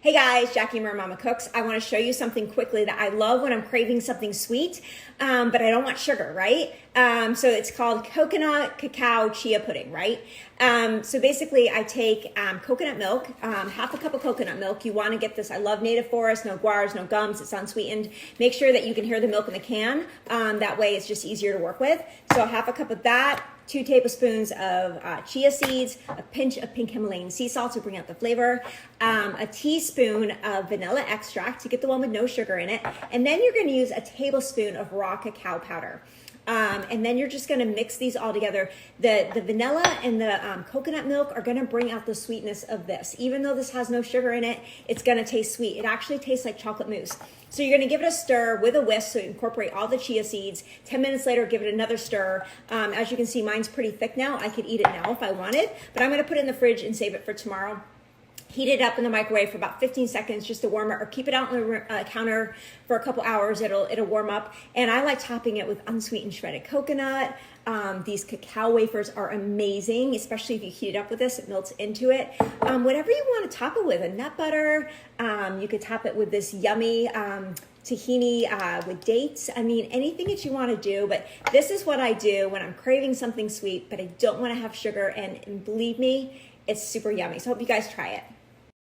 Hey guys, Jackie and Mama Cooks. I want to show you something quickly that I love when I'm craving something sweet, but I don't want sugar, right? So it's called coconut cacao chia pudding, right? So basically I take coconut milk, half a cup of coconut milk. You want to get this, I love native forest, no guars, no gums, it's unsweetened. Make sure that you can hear the milk in the can. That way it's just easier to work with. So half a cup of that, 2 tablespoons of chia seeds, a pinch of pink Himalayan sea salt to bring out the flavor, a teaspoon of vanilla extract to get the one with no sugar in it, and then you're going to use a tablespoon of raw cacao powder. And then you're just going to mix these all together. The vanilla and the coconut milk are going to bring out the sweetness of this. Even though this has no sugar in it, it's going to taste sweet. It actually tastes like chocolate mousse. So you're going to give it a stir with a whisk so you incorporate all the chia seeds. 10 minutes later, give it another stir. As you can see, mine's pretty thick now. I could eat it now if I wanted, but I'm going to put it in the fridge and save it for tomorrow. Heat it up in the microwave for about 15 seconds just to warm it, or keep it out on the counter for a couple hours. It'll warm up. And I like topping it with unsweetened shredded coconut. These cacao wafers are amazing, especially if you heat it up with this, it melts into it. Whatever you want to top it with, a nut butter. You could top it with this yummy tahini with dates. I mean, anything that you want to do, but this is what I do when I'm craving something sweet, but I don't want to have sugar. And believe me, it's super yummy. So I hope you guys try it.